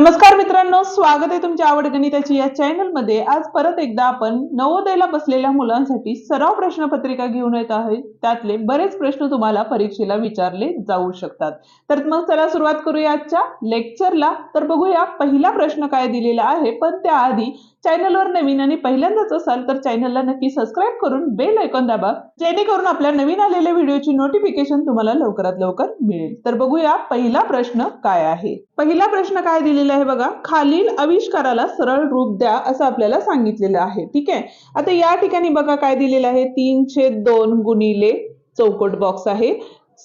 नमस्कार मित्रांनो, स्वागत आहे तुमच्या आवड गणिताची या चॅनल मध्ये। आज परत एकदा आपण नवोदयला बसलेल्या मुलांसाठी सराव प्रश्नपत्रिका घेऊन येत आहोत। त्यातले बरेच प्रश्न तुम्हाला परीक्षेला विचारले जाऊ शकतात। तर मग चला सुरुवात करूया आजच्या लेक्चरला। तर बघूया पहिला प्रश्न काय दिलेला आहे, पण त्याआधी चॅनलवर नवीन आणि पहिल्यांदाच असाल तर चॅनलला नक्की सबस्क्राइब करून बेल आयकॉन दाबा, जेणेकरून आपल्या नवीन आलेल्या व्हिडिओची नोटिफिकेशन तुम्हाला लवकरात लवकर मिळेल। तर बघूया पहिला प्रश्न काय आहे। पहिला प्रश्न काय दिलेला आहे बघा, खालील आविष्काराला सरळ रूप द्या असं आपल्याला सांगितलेलं आहे। ठीक आहे, आता या ठिकाणी बघा काय दिलेलं आहे, 3/2 गुणिले चौकोट बॉक्स आहे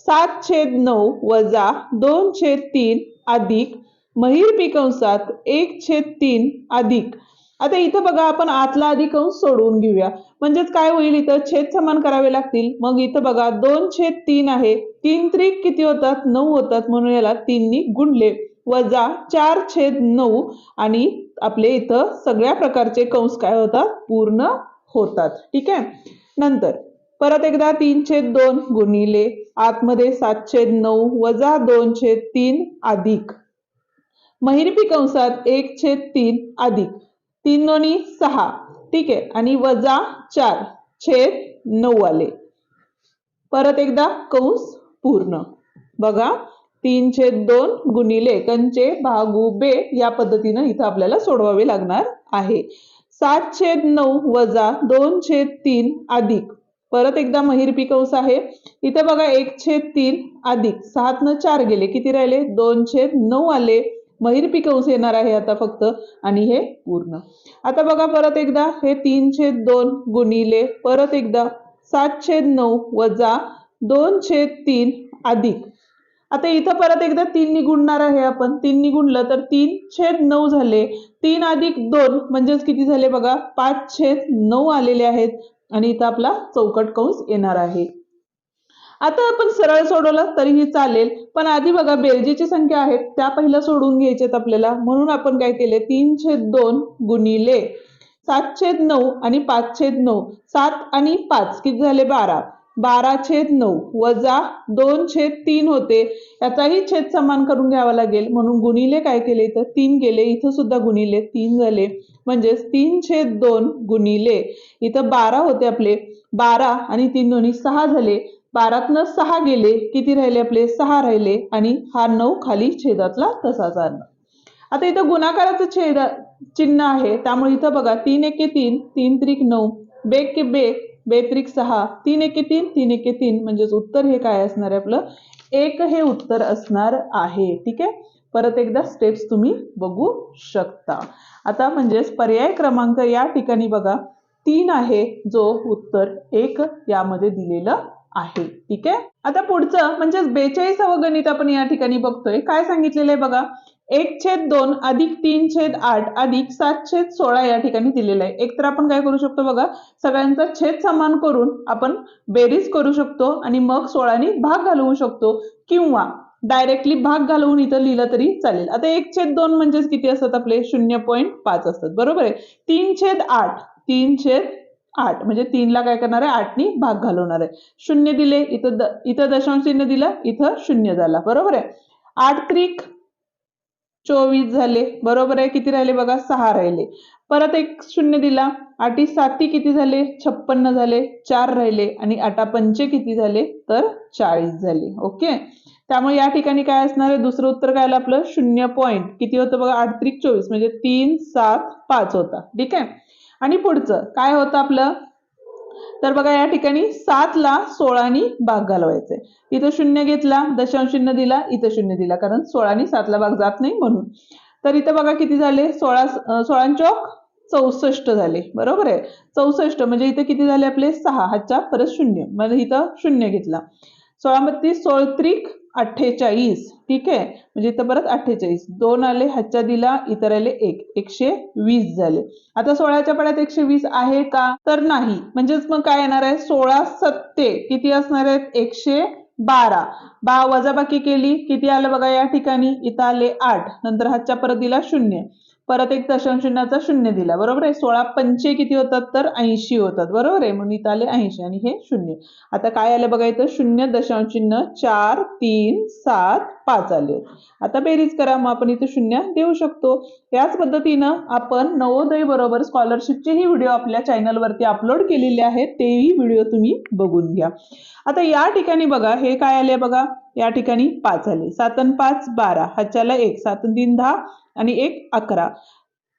7/9 वजा 2/3 अधिक महिरपी कंसात 1/3 अधिक। आता इथं बघा आपण आतला अधिक कंस सोडवून घेऊया, म्हणजेच काय होईल, इथं छेद समान करावे लागतील। मग इथं बघा 2/3 आहे, 3 त्रिक किती होतात 9 होतात, म्हणून याला 3 नी गुणले वजा 4/9 आणि आपले इथं सगळ्या प्रकारचे कंस काय होतात पूर्ण होतात। ठीक आहे, नंतर परत एकदा 3/2 गुणिले आतमध्ये 7/9 वजा 2/3 अधिक महिरपी कंसात 1/3 अधिक 3 दोन्ही 6। ठीक आहे, आणि वजा 4/9 आले। परत एकदा कंस पूर्ण बघा, 3/2 गुणिले कंचे भागू बे या पद्धतीने इथं आपल्याला सोडवावे लागणार आहे। 7/9 वजा 2/3 अधिक परत एकदा महिरपी कंस आहे, इथं बघा 1/3 अधिक 7 न 4 गेले, किती राहिले 2/9 आले। महिरपी कंस येणार आहे आता फक्त, आणि हे पूर्ण। आता बघा परत एकदा हे 3/2 गुणिले परत एकदा 7/9 वजा 2/3 अधिक, आता इथं परत एकदा 3 नी गुणणार आहे आपण, 3 नी गुणलं तर 3/9 झाले, 3 अधिक 2 म्हणजेच किती झाले बघा 5/9 आलेले आहेत, आणि इथं आपला चौकट कंस येणार आहे। आता आपण सरळ सोडवलं तरीही चालेल, पण आधी बघा बेरजेची संख्या आहेत त्या पहिल्या सोडवून घ्यायच्यात आपल्याला, म्हणून आपण काय केले 3/2 गुणिले 7/9 आणि 5/9, 7 आणि 5 किती झाले 12, 12/9 वजा 2/3 होते, याचाही छेद समान करून घ्यावा लागेल, म्हणून गुणिले काय केले इथं 3 गेले, इथं सुद्धा गुणिले 3 झाले, म्हणजेच 3/2 गुणिले इथं 12 होते आपले, 12 आणि 3 दोन्ही 6 झाले, 12तनं 6 गेले, किती राहिले आपले 6 राहिले, आणि हा 9 खाली छेदातला तसाच आला। आता इथं गुणाकाराचं छेद चिन्ह आहे, त्यामुळे इथं बघा 3 एके 3, 3 त्रिक 9, बेके बे, बे त्रिक 6, 3 एके 3, 3 एके 3, म्हणजेच उत्तर हे काय असणार आहे आपलं 1 हे उत्तर असणार आहे। ठीक आहे, परत एकदा स्टेप्स तुम्ही बघू शकता। आता म्हणजेच पर्याय क्रमांक या ठिकाणी बघा 3 आहे, जो उत्तर 1 यामध्ये दिलेलं आहे। ठीक आहे, आता पुढचं म्हणजे 42व गणित आपण या ठिकाणी बघतोय। काय सांगितलेलं आहे बघा, 1/2 अधिक 3/8 अधिक 7/16 या ठिकाणी दिलेलं आहे। एक तर आपण काय करू शकतो बघा, सगळ्यांचा छेद समान करून आपण बेरीज करू शकतो आणि मग 16 नी भाग घालवू शकतो, किंवा डायरेक्टली भाग घालवून इथं लिहिलं तरी चालेल। आता 1/2 म्हणजेच किती असतात आपले 0.5 असतात, बरोबर आहे। 3/8, 3/8 म्हणजे 3 ला काय करणार आहे 8 नी भाग घालवणार आहे, 0 दिले, इथं दशांश चिन्ह दिलं, इथं 0 झाला, बरोबर आहे। 8 त्रिक 24 झाले, बरोबर आहे, किती राहिले बघा 6 राहिले, परत एक 0 दिला, 8 7 किती झाले 56 झाले, 4 राहिले, आणि 8 पंचे किती झाले तर 40 झाले। ओके, त्यामुळे या ठिकाणी काय असणार आहे, दुसरं उत्तर काय आलं आपलं 0 पॉइंट किती होतं बघा 8 त्रिक 24 म्हणजे 3 7 5 होता। ठीक आहे, आणि पुढचं काय होतं आपलं, तर बघा या ठिकाणी 7 ला 16 नी भाग घालवायचे, इथं 0 घेतला, दशांश चिन्ह दिला, इथं 0 दिला, कारण 16 नी 7 ला भाग जात नाही म्हणून। तर इथं बघा किती झाले 16 चौक 64 झाले, बरोबर आहे। 64 म्हणजे इथं किती झाले आपले 6, हातच्या परत 0, म्हणजे इथं 0 घेतला, 16 32 16 त्रिक 48। ठीक आहे, म्हणजे इथं परत 48, 2 आले, हातच्या दिला, इतर आले 1, 120 झाले। आता 16च्या पड्यात 120 आहे का तर नाही, म्हणजेच मग काय येणार आहे 16 सत्ते किती असणार आहेत 112, वजाबाकी केली किती आलं बघा या ठिकाणी, इथं आले 8, नंतर हातच्या परत दिला 0, परत एक दशांश चिन्हाचा 0 दिला, बरोबर आहे. 16 पंचे किती होतात तर 80 होतात, बरोबर आहे. म्हणून इथं आले 80 आणि हे 0. आता काय आलं बघा इथं 0 दशांश चिन्ह 4 3 7 5 आले. आता बेरीज करा, मग आपण इथं 0 देऊ शकतो. याच पद्धतीनं आपण नवोदय बरोबर स्कॉलरशिपचेही व्हिडिओ आपल्या चॅनलवरती अपलोड केलेले आहेत, तेही व्हिडिओ तुम्ही बघून घ्या. आता या ठिकाणी बघा हे काय आले बघा, या ठिकाणी 5 आले. 7 आणि 5 12, हातच्याला 1, 7 आणि 3 10 आणि 1 11,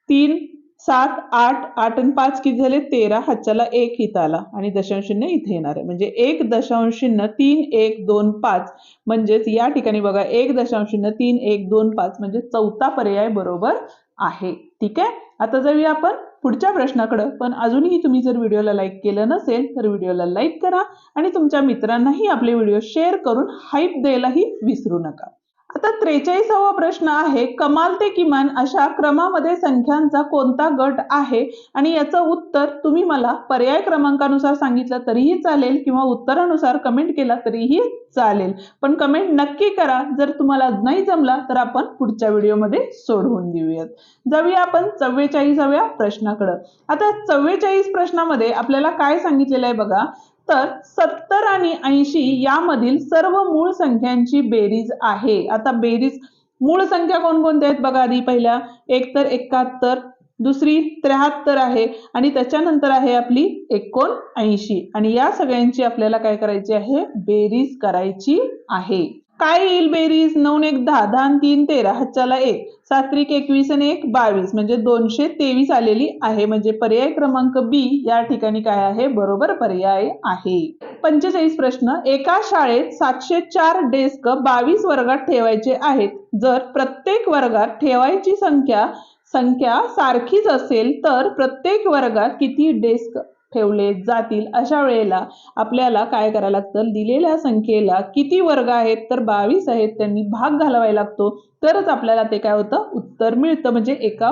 3 7 8, 8 आणि 5 किती झाले 13, हातच्याला 1 इथं आला आणि दशांश चिन्ह इथे येणार आहे. म्हणजे 1 दशांश चिन्ह 3 1 2 5, म्हणजेच या ठिकाणी बघा 1 दशांश चिन्ह 3 1 2 5 म्हणजे चौथा पर्याय बरोबर आहे. ठीक आहे. आता जाऊया आपण पुढच्या प्रश्नाकडे. पण अजूनही तुम्ही जर व्हिडिओला लाईक केलं नसेल तर व्हिडिओला लाईक करा आणि तुमच्या मित्रांनाही आपले व्हिडिओ शेअर करून हाईप द्यायलाही विसरू नका. आता 43वा प्रश्न आहे, कमाल ते किमान अशा क्रमामध्ये संख्यांचा कोणता गट आहे, आणि याचं उत्तर तुम्ही मला पर्याय क्रमांकानुसार सांगितलं तरीही चालेल किंवा उत्तरानुसार कमेंट केला तरीही चालेल, पण कमेंट नक्की करा. जर तुम्हाला नाही जमला तर आपण पुढच्या व्हिडिओमध्ये सोडवून देऊयात. जाऊया आपण 44व्या प्रश्नाकडे. आता 44 प्रश्नामध्ये आपल्याला काय सांगितलेलं आहे बघा, तर 70 आणि 80 यामधील सर्व मूळ संख्यांची बेरीज आहे. आता बेरीज मूळ संख्या कोणकोणत्या आहेत बघा. आधी पहिल्या एक तर 71, दुसरी 73 आहे आणि त्याच्यानंतर आहे आपली 79, आणि या सगळ्यांची आपल्याला काय करायची आहे, बेरीज करायची आहे. काय येईल बेरीज, 9 1 10, 10 आणि 3 13, हातच्याला 1, 7 3 21 आणि 1 22, म्हणजे 223 आलेली आहे. म्हणजे पर्याय क्रमांक बी या ठिकाणी काय आहे, बरोबर पर्याय आहे. 45 प्रश्न, एका शाळेत 704 डेस्क 22 वर्गात ठेवायचे आहेत. जर प्रत्येक वर्गात ठेवायची संख्या सारखीच असेल तर प्रत्येक वर्गात किती डेस्क ठेवले जातील. अशा वेळेला आपल्याला काय करायला लागतं, दिलेल्या संख्येला किती वर्ग आहेत तर 22 आहेत, त्यांनी भाग घालवायला लागतो, तरच आपल्याला ते काय होतं, उत्तर मिळतं. म्हणजे एका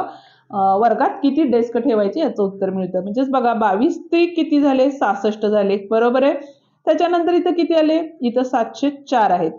वर्गात किती डेस्क ठेवायचे याचं उत्तर मिळतं. म्हणजेच बघा 22 ते किती झाले 66 झाले, बरोबर आहे. त्याच्यानंतर इथं किती आले, इथं 704 आहेत.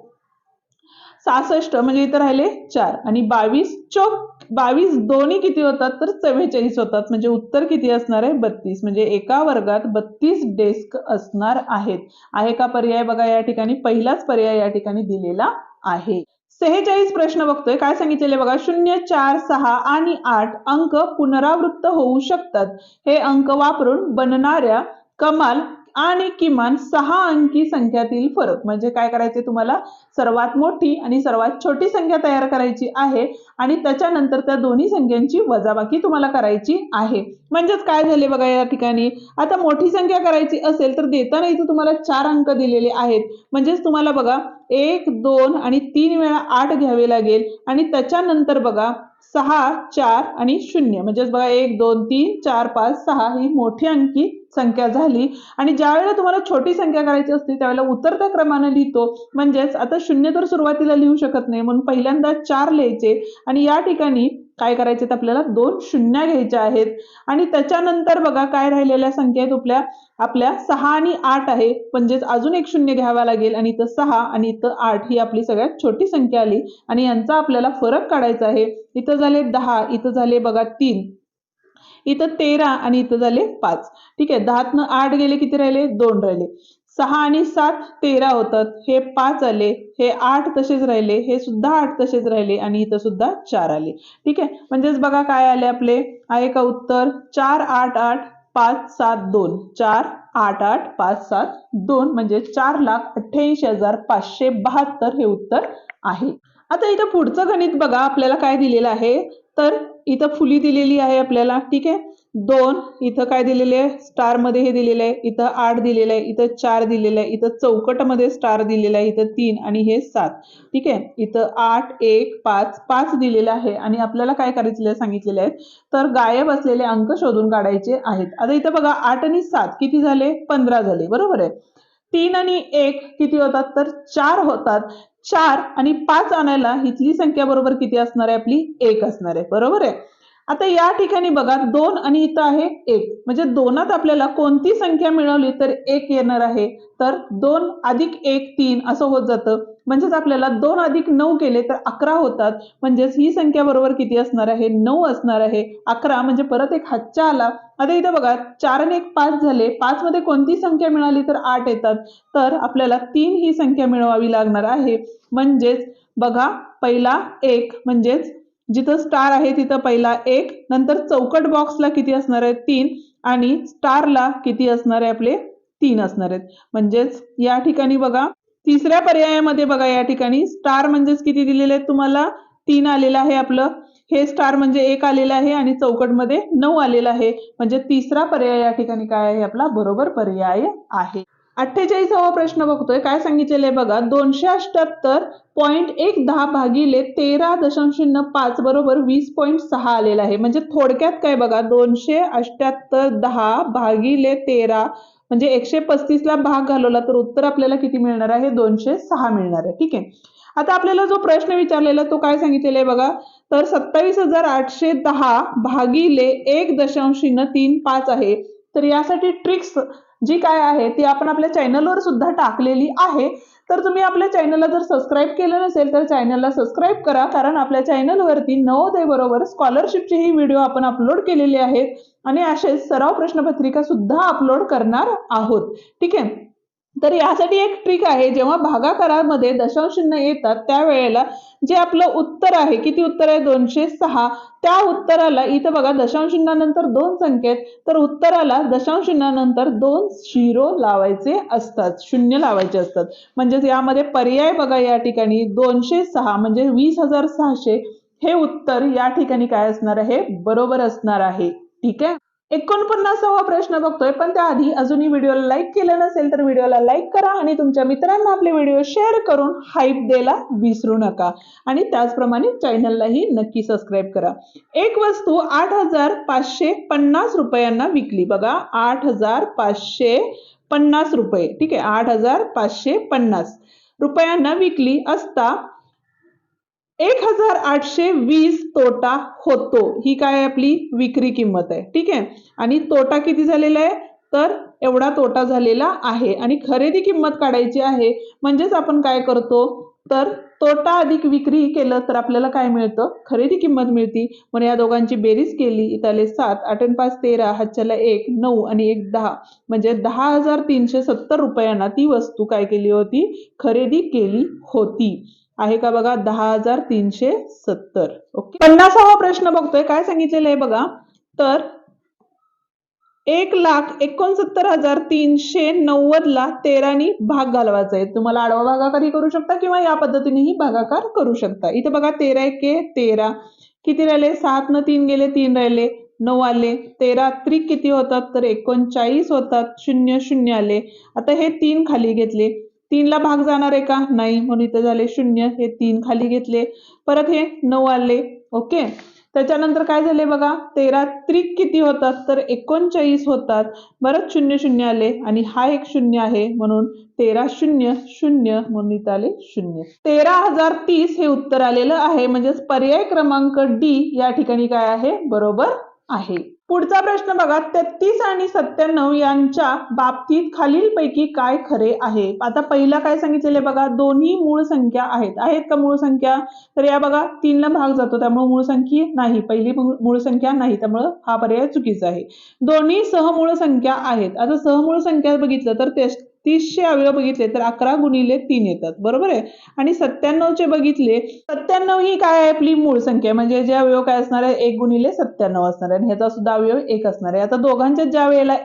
66 म्हणजे इथं राहिले 4 आणि 22 दोन्ही किती होतात तर 44 होतात. म्हणजे उत्तर किती असणार आहे 32. म्हणजे एका वर्गात 32 डेस्क असणार आहेत. आहे का पर्याय बघा या ठिकाणी, पहिलाच पर्याय या ठिकाणी दिलेला आहे. 46 प्रश्न बघतोय, काय सांगितलेले बघा, 0 4 6 आणि 8 अंक पुनरावृत्त होऊ शकतात. हे अंक वापरून बनणाऱ्या कमाल आणि किमान 6 अंकी संख्यातील फरक. म्हणजे काय करायचे तुम्हाला, सर्वात मोठी आणि सर्वात छोटी संख्या तयार करायची आहे आणि त्याच्यानंतर त्या दोन्ही संख्यांची वजाबाकी तुम्हाला करायची आहे. म्हणजेच काय झाले बघा या ठिकाणी, आता मोठी संख्या करायची असेल तर देताना इथे तुम्हाला 4 अंक दिलेले आहेत. म्हणजेच तुम्हाला बघा 1 2 आणि 3 वेळा 8 घ्यावे लागेल आणि त्याच्यानंतर बघा 6 4 आणि 0. म्हणजेच बघा 1 2 3 4 5 6 ही मोठी अंकी संख्या झाली. आणि ज्या वेळेला तुम्हाला छोटी संख्या करायची असते त्यावेळेला उतरत्या क्रमाने लिहितो. म्हणजेच आता 0 तर सुरुवातीला लिहू शकत नाही, म्हणून पहिल्यांदा 4 लिहायचे आणि या ठिकाणी काय करायचे तर आपल्याला 2 शून्य घ्यायच्या आहेत. आणि त्याच्यानंतर बघा काय राहिलेल्या संख्या आहेत आपल्या 6 आणि 8 आहे. म्हणजेच अजून एक 0 घ्यावा लागेल आणि इथं 6 आणि इथं 8 ही आपली सगळ्यात छोटी संख्या आली आणि यांचा आपल्याला फरक काढायचा आहे. इथं झाले 10, इथं झाले बघा 3, इथं 13 आणि इथं झाले 5. ठीक आहे. 10 8 गेले, किती राहिले 2 राहिले. 6 आणि 7 13 होतात, हे 5 आले, हे 8 तसेच राहिले, हे सुद्धा 8 तसेच राहिले आणि इथं सुद्धा 4 आले. ठीक आहे. म्हणजेच बघा काय आले आपले, आहे का उत्तर 4 8 8 5 7 2, 4 8 8 5 7 2 म्हणजे 4,88,572 हे उत्तर आहे. आता इथं पुढचं गणित बघा आपल्याला काय दिलेलं आहे, तर इथं फुली दिलेली आहे आपल्याला. ठीक आहे. 2 इथं काय दिलेले आहे, स्टार मध्ये हे दिलेलं आहे, इथं 8 दिलेलं आहे, इथं 4 दिलेलं आहे, इथं चौकट मध्ये स्टार दिलेला आहे, इथं 3 आणि हे 7. ठीक आहे. इथं 8 1 5 5 दिलेलं आहे आणि आपल्याला काय करायचं सांगितलेलं आहे, तर गायब असलेले अंक शोधून काढायचे आहेत. आता इथं बघा 8 आणि 7 किती झाले 15 झाले, बरोबर आहे. 3 आणि 1 किती होतात तर 4 होतात. 4 आणि 5 आणायला इथली संख्या बरोबर किती असणार आहे आपली 1 असणार आहे, बरोबर आहे. आता या ठिकाणी बघा 2 आणि इथं आहे 1, म्हणजे दोनात आपल्याला कोणती संख्या मिळवली तर 1 येणार आहे, तर 2 अधिक 1 3 असं होत जातं. म्हणजेच आपल्याला 2 अधिक 9 केले तर 11 होतात. म्हणजेच ही संख्या बरोबर किती असणार आहे? 9 असणार आहे. 11 म्हणजे परत एक हातच्या आला. आता इथे बघा 4 आणि 1 5 झाले. 5 मध्ये कोणती संख्या मिळाली तर 8 येतात. तर आपल्याला 3 ही संख्या मिळवावी लागणार आहे. म्हणजेच बघा पहिला 1 म्हणजेच जिथं स्टार आहे तिथं पहिला 1, नंतर चौकट बॉक्सला किती असणार आहे? 3 आणि स्टारला किती असणार आहे? आपले 3 असणार आहेत. म्हणजेच या ठिकाणी बघा तिसऱ्या पर्यायामध्ये बघा या ठिकाणी स्टार म्हणजेच किती दिलेले आहेत तुम्हाला? 3 आलेलं आहे आपलं. हे स्टार म्हणजे 1 आलेलं आहे आणि चौकटमध्ये 9 आलेलं आहे. म्हणजे तिसरा पर्याय या ठिकाणी काय आहे? आपला बरोबर पर्याय आहे. 48वा प्रश्न बघतोय. काय सांगितलेलं आहे बघा. 278.110 भागिले 13.05 बरोबर 20.6 आलेला आहे. म्हणजे थोडक्यात काय बघा 278.10 भागिले 13 म्हणजे 135 ला भाग घालवला तर उत्तर आपल्याला किती मिळणार आहे? 206 मिळणार आहे. ठीक आहे. आता आपल्याला जो प्रश्न विचारलेला तो काय सांगितलेला आहे बघा. तर 27,810 भागिले 1.35 आहे. तर यासाठी ट्रिक्स जी काय आहे ती आपण आपल्या चॅनलवर सुद्धा टाकलेली आहे. तर तुम्ही आपल्या चॅनलला जर सबस्क्राईब केलं नसेल तर चॅनलला सबस्क्राईब करा, कारण आपल्या चॅनलवरती नवोदय बरोबर स्कॉलरशिपचेही व्हिडिओ आपण अपलोड केलेले आहेत आणि असेच सराव प्रश्नपत्रिका सुद्धा अपलोड करणार आहोत. ठीक आहे. तर यासाठी एक ट्रिक आहे. जेव्हा भागाकारामध्ये दशांश चिन्ह येतात त्यावेळेला जे आपलं उत्तर आहे, किती उत्तर आहे? 206. त्या उत्तराला इथं बघा दशांश चिन्हानंतर 2 संख्या आहेत, तर उत्तराला दशांश चिन्हानंतर 2 झिरो लावायचे असतात, 0 लावायचे असतात. म्हणजेच यामध्ये पर्याय बघा या ठिकाणी 206 म्हणजे 20,600 हे उत्तर या ठिकाणी काय असणार आहे? बरोबर असणार आहे. ठीक आहे. 49वा प्रश्न बघतोय, पण त्याआधी अजूनही व्हिडिओला लाईक केलं नसेल तर व्हिडिओला लाईक करा आणि तुमच्या मित्रांना आपले व्हिडिओ शेअर करून हाईप द्यायला विसरू नका आणि त्याचप्रमाणे चॅनललाही नक्की सबस्क्राईब करा. एक वस्तू 8,550 रुपयांना विकली. बघा 8,550 रुपये. ठीक आहे. 8,550 रुपयांना विकली असता 1,820 तोटा होतो. ही काय आपली विक्री किंमत आहे. ठीक आहे. आणि तोटा किती झालेला आहे? तर एवढा तोटा झालेला आहे आणि खरेदी किंमत काढायची आहे. म्हणजेच आपण काय करतो? तर तोटा अधिक विक्री केलं तर आपल्याला काय मिळतं? खरेदी किंमत मिळती. म्हणून या दोघांची बेरीज केली. इथं आले 7, 8 आणि 5 13, हातच्याला 1 9 आणि 1 10 म्हणजे 10,370 रुपयांना ती वस्तू काय केली होती? खरेदी केली होती. आहे का बघा 10,370. ओके. 50वा प्रश्न बघतोय. काय सांगितलेलं आहे बघा. तर 1,69,390 ला 13 नी भाग घालवायचा आहे. तुम्हाला आडवा भागाकारही करू शकता किंवा या पद्धतीनेही भागाकार करू शकता. इथे बघा 13 एके 13 किती राहिले? 7 न 3 गेले, 3 राहिले, 9 आले. 13 त्रिक किती होतात? तर 39 होतात. 0 0 आले. आता हे 3 खाली घेतले. 3 ला भाग जाणार आहे का? नाही. म्हणून इथे झाले 0. हे 3 खाली घेतले. परत हे 9 आले. ओके. त्याच्यानंतर काय झाले बघा. 13 त्रिक किती होतात? तर 39 होतात. परत 0 0 आले आणि हा एक 0 आहे म्हणून 13 0 0 म्हणून इथं आले 0. 13,030 हे उत्तर आलेलं आहे. म्हणजेच पर्याय क्रमांक डी या ठिकाणी काय आहे? बरोबर आहे. पुढचा प्रश्न बघा. 33 आणि 97 यांच्या बाबतीत खालीलपैकी काय खरे आहे? आता पहिला काय सांगितलेलं बघा. दोन्ही मूळ संख्या आहेत. आहेत का मूळ संख्या? तर या बघा 3 ला भाग जातो त्यामुळे मूळ संख्या नाही. पहिली मूळ संख्या नाही, त्यामुळे हा पर्याय चुकीचा आहे. दोन्ही सहमूळ संख्या आहेत. आता सहमूळ संख्या बघितलं तर 30चे अवयव बघितले तर 11 गुणिले 3 येतात. बरोबर आहे. आणि 97चे बघितले 97 ही काय आहे? आपली मूळ संख्या म्हणजे जे अवयव काय असणार आहे? 1 गुणिले 97 असणार आहे आणि ह्याचा सुद्धा अवयव 1 असणार आहे. आता दोघांच्या ज्या वेळेला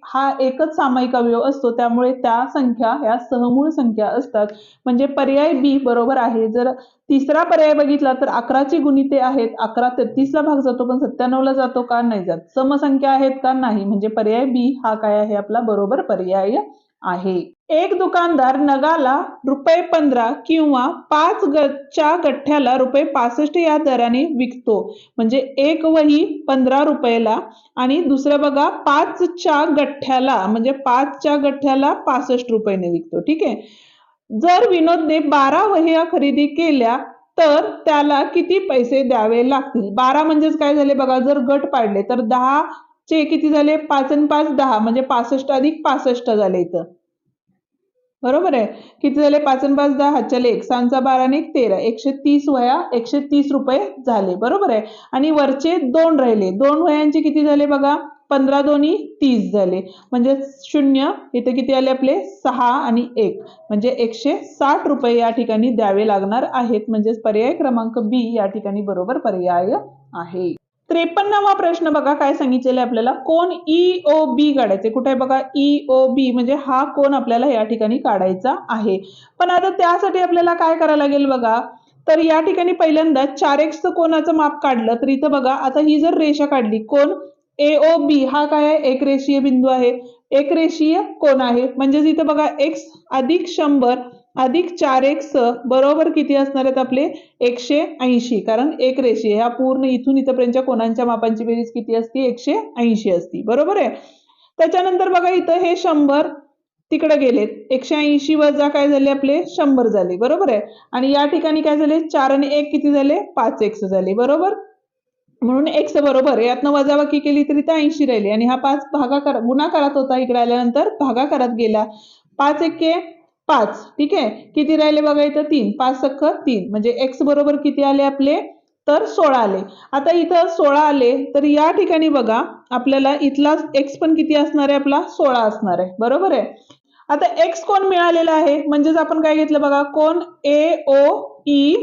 हा एकच सामायिक अवयव असतो त्यामुळे त्या संख्या ह्या सहमूळ संख्या असतात. म्हणजे पर्याय बी बरोबर आहे. जर तिसरा पर्याय बघितला तर 11ची गुणिते आहेत. 11 33 ला भाग जातो पण 97 ला जातो का? नाही जात. समसंख्या आहेत का? नाही. म्हणजे पर्याय बी हा काय आहे? आपला बरोबर पर्याय आहे. एक दुकानदार नगाला ₹15 किंवा 5 च्या गठ्ठ्याला ₹65 या दराने विकतो. म्हणजे एक वही 15 रुपयाला आणि दुसरं बघा 5 च्या गठ्ठ्याला म्हणजे 5 च्या गठ्ठ्याला 65 रुपयाने विकतो. ठीक आहे. जर विनोदने 12 वह्या खरेदी केल्या तर त्याला किती पैसे द्यावे लागतील? 12 म्हणजेच काय झाले बघा. जर गट पाडले तर 10 चे किती झाले? 5 आणि 5 10 म्हणजे 65 अधिक 65 झाले इथं. बरोबर आहे. किती झाले? 5 आणि 5 10, हातच्याले 1, 6 12 आणि 1 13, 130 वह्या 130 रुपये झाले. बरोबर आहे. आणि वरचे 2 राहिले. 2 वह्यांचे किती झाले बघा? 15 दोन्ही 30 झाले. म्हणजे 0 इथे किती आले आपले? 6 आणि 1 म्हणजे 160 रुपये या ठिकाणी द्यावे लागणार आहेत. म्हणजे पर्याय क्रमांक बी या ठिकाणी बरोबर पर्याय आहे. 53वा प्रश्न बघा काय सांगितलेलं आहे आपल्याला. कोन EOB काढायचे. कुठे आहे बघा? EOB म्हणजे हा कोन आपल्याला या ठिकाणी काढायचा आहे. पण आता त्यासाठी आपल्याला काय करायला लागेल बघा? तर या ठिकाणी पहिल्यांदा 4x कोनाचं माप काढलं तर इथं बघा आता ही जर रेषा काढली कोन AOB हा काय आहे? एक रेषीय बिंदू आहे. एक रेषीय कोन आहे. म्हणजेच इथं बघा x अधिक 100 अधिक 4x बरोबर किती असणार आहेत आपले? 180. कारण एक रेषीय ह्या पूर्ण इथून इथपर्यंतच्या कोनांच्या मापांची बेरीज किती असते? 180 असती. बरोबर आहे. त्याच्यानंतर बघा इथं हे 100 तिकडे गेलेत. 180 वजा काय झाले आपले? 100 झाले. बरोबर आहे. आणि या ठिकाणी काय झाले? 4 आणि 1 किती झाले? 5x झाले. बरोबर. म्हणून x बरोबर यातनं वजाबाकी केली तरी तर 80 राहिली आणि हा 5 गुणाकारात होता. इकडे आल्यानंतर भागाकारात गेला. 5 एके 5. ठीक आहे. किती राहिले बघा इथं? 3. 5 सख्ख 3 म्हणजे x बरोबर किती आले आपले? तर 16 आले. आता इथं 16 आले तर या ठिकाणी बघा आपल्याला इथला x पण किती असणार आहे आपला? 16 असणार आहे. बरोबर आहे. आता x कोण मिळालेला आहे म्हणजेच आपण काय घेतलं बघा? कोन AOE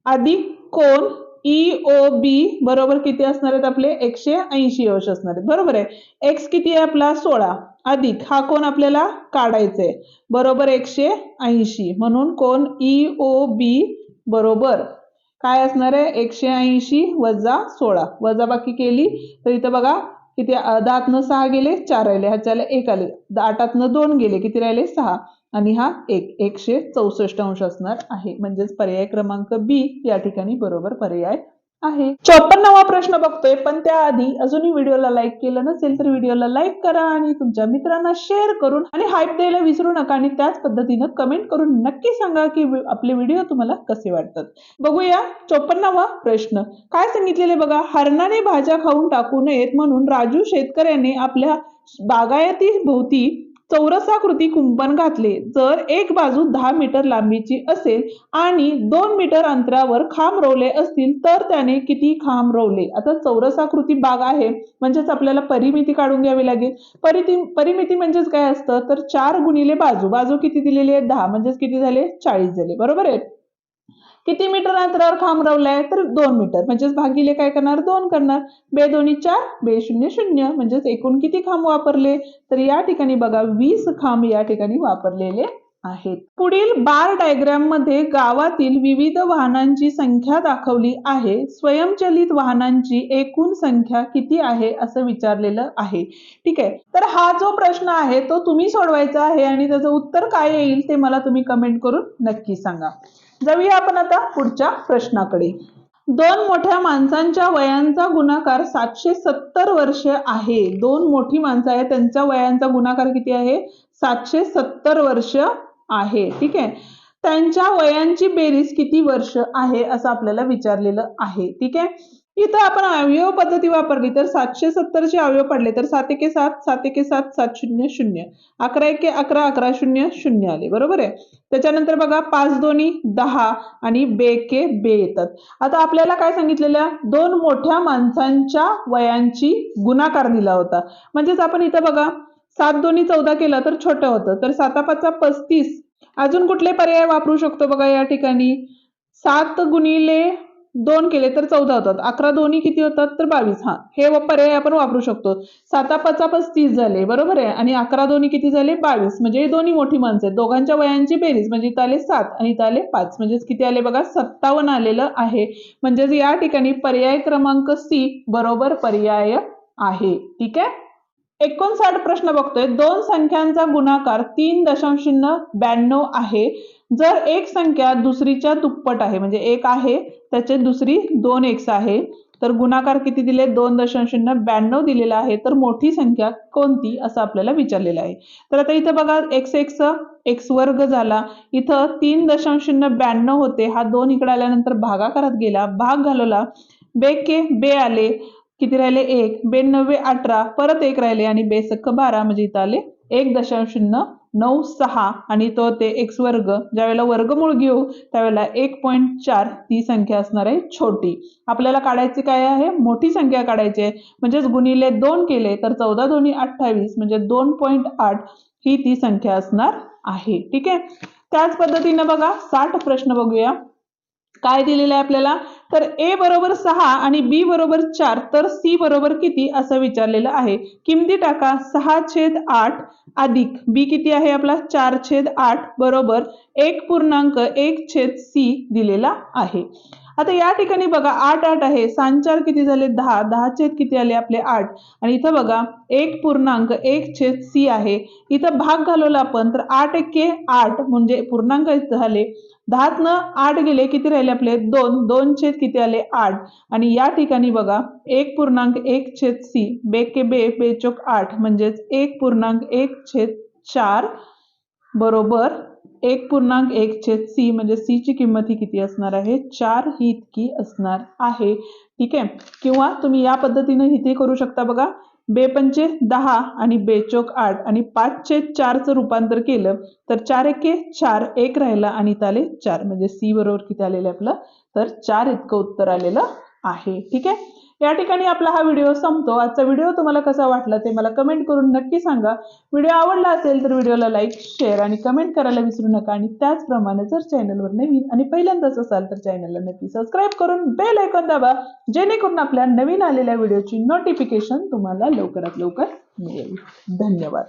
अधिक कोन EOB बरोबर किती असणार आहेत आपले? 180 अंश असणार आहेत. बरोबर आहे. x किती आहे आपला? 16 अधिक हा कोन आपल्याला काढायचा आहे. बरोबर 180 म्हणून कोन EOB बरोबर काय असणार आहे? 180 वजा 16 वजाबाकी केली तर इथं बघा किती 10तनं 6 गेले 4 राहिले. ह्याच्याला 1 आले. 8तनं 2 गेले किती राहिले? 6 आणि हा 164 अंश असणार आहे. म्हणजेच पर्याय क्रमांक बी या ठिकाणी बरोबर पर्याय आहे. 54वा प्रश्न बघतोय पण त्याआधी अजूनही व्हिडिओला लाईक केलं नसेल तर व्हिडिओला लाईक करा आणि तुमच्या मित्रांना शेअर करून आणि हाईप द्यायला विसरू नका आणि त्याच पद्धतीनं कमेंट करून नक्की सांगा की आपले व्हिडिओ तुम्हाला कसे वाटतात. बघूया 54वा प्रश्न काय सांगितलेले बघा. हरणाने भाज्या खाऊन टाकू नयेत म्हणून राजू शेतकऱ्याने आपल्या बागायती भोवती चौरसाकृती कुंपण घातले. जर एक बाजू 10 मीटर लांबीची असेल आणि 2 मीटर अंतरावर खांब रोवले असतील तर त्याने किती खांब रोवले? आता चौरसाकृती बाग आहे म्हणजेच आपल्याला परिमिती काढून घ्यावी लागेल. परिमिती म्हणजेच काय असतं? तर 4 गुणिले बाजू. बाजू किती दिलेली आहे? 10 म्हणजेच किती झाले? 40 झाले. बरोबर आहे. किती मीटर अंतरावर खांब रोवलाय? तर 2 मीटर म्हणजेच भागिले काय करणार? 2 करणार. बे दोन्ही 4 बे शून्य 0 म्हणजेच एकूण किती खांब वापरले? तर या ठिकाणी बघा 20 खांब या ठिकाणी वापरलेले आहेत. पुढील बार डायग्राम मध्ये गावातील विविध वाहनांची संख्या दाखवली आहे. स्वयंचलित वाहनांची एकूण संख्या किती आहे असं विचारलेलं आहे. ठीक आहे. तर हा जो प्रश्न आहे तो तुम्ही सोडवायचा आहे आणि त्याचं उत्तर काय येईल ते मला तुम्ही कमेंट करून नक्की सांगा. जाऊया आपण आता पुढच्या प्रश्नाकडे. 2 मोठ्या माणसांच्या वयांचा गुणाकार 770 वर्ष आहे. 2 मोठी माणसं आहेत त्यांच्या वयांचा गुणाकार किती आहे? 770 वर्ष आहे. ठीक आहे. त्यांच्या वयांची बेरीज किती वर्ष आहे असं आपल्याला विचारलेलं आहे. ठीक आहे. इथं आपण अवयव पद्धती वापरली तर 770 चे अवयव पडले तर 7 एके 7 7 एके 7 7 0 0 11 एके 11 11 0 0 आले. बरोबर आहे. त्याच्यानंतर बघा 5 दोन्ही 10 आणि बे के बे येतात. आता आपल्याला काय सांगितलेलं? 2 मोठ्या माणसांच्या वयांची गुणाकार दिला होता. म्हणजेच आपण इथं बघा 7 दोन्ही 14 केलं तर छोटं होतं. तर 7 5 35 अजून कुठले पर्याय वापरू शकतो बघा या ठिकाणी? 7 गुणिले 2 केले तर 14 होतात. 11 दोन्ही किती होतात? तर 22. हा हे पर्याय आपण वापरू शकतो. 7 5 35 झाले. बरोबर आहे. आणि 11 दोन्ही किती झाले? 22 म्हणजे दोन्ही मोठी माणसं आहेत. दोघांच्या वयांची बेरीज म्हणजे इथं आले 7 आणि इथं आले 5 म्हणजेच किती आले बघा? 57 आलेलं आहे. म्हणजेच या ठिकाणी पर्याय क्रमांक सी बरोबर पर्याय आहे. ठीक आहे. 59 प्रश्न बघतोय. 2 संख्यांचा गुणाकार 3.92 आहे. जर एक संख्या दुसरीच्या दुप्पट आहे म्हणजे एक आहे त्याचे दुसरी 2x आहे तर गुणाकार किती दिले? 2.92 दिलेला आहे. तर मोठी संख्या कोणती असं आपल्याला विचारलेलं आहे. तर आता इथं बघा x वर्ग झाला. इथं 3.92 होते. हा 2 इकडे आल्यानंतर भागाकारात गेला. भाग घालवला. बे के बे आले. किती राहिले? 1 92 18 परत 1 राहिले आणि बे सख्ख 12 म्हणजे इथं आले 1.92 9 6 आणि तो ते x वर्ग, ज्यावेळेला वर्गमूळ घेऊ त्यावेळेला 1.4 ती संख्या असणार आहे छोटी. आपल्याला काढायची काय आहे, मोठी संख्या काढायची आहे, म्हणजेच गुणिले 2 केले तर 14 दोन्ही 28 म्हणजे 2.8 ही ती संख्या असणार आहे. ठीक आहे. त्याच पद्धतीने बघा 60 प्रश्न बघूया. काय दिलेलं आहे आपल्याला, तर a बरोबर 6 आणि b बरोबर 4 तर c बरोबर किती असं विचारलेलं आहे. किमती टाका. 6/8 अधिक b किती आहे आपला 4/8 बरोबर 1.1/c दिलेला आहे. आता या ठिकाणी बघा 8 8 आहे, 6 4 किती झाले 10, 10 किती आले आपले 8 आणि इथं बघा 1.1/c आहे. इथं भाग घालवला आपण तर 8 एके 8 म्हणजे पूर्णांक झाले. 10 8 गेले किती राहिले आपले 2, 2 किती आले 8 आणि या ठिकाणी बघा 1.1/c बेके बे बेचोक 8 म्हणजेच 1.1/4 बरोबर 1.1/c म्हणजे c ची किंमत ही किती असणार आहे 4 ही इतकी असणार आहे. ठीक आहे. किंवा तुम्ही या पद्धतीने इथे करू शकता बघा. बेपंचे 10 आणि बेचोक 8 आणि 5/4 चं रूपांतर केलं तर 4 एके 4 1 राहिला आणि इथं आले 4 म्हणजे c बरोबर किती आलेलं आपलं तर 4 इतकं उत्तर आलेलं आहे. ठीक आहे. या ठिकाणी आपला हा व्हिडिओ संपतो. आजचा व्हिडिओ तुम्हाला कसा वाटला ते मला कमेंट करून नक्की सांगा. व्हिडिओ आवडला असेल तर व्हिडिओला लाईक, शेअर आणि कमेंट करायला विसरू नका आणि त्याचप्रमाणे जर चॅनलवर नवीन आणि पहिल्यांदाच असाल तर चॅनलला नक्की सबस्क्राईब करून बेल आयकॉन दाबा, जेणेकरून आपल्या नवीन आलेल्या व्हिडिओची नोटिफिकेशन तुम्हाला लवकरात लवकर मिळेल. धन्यवाद.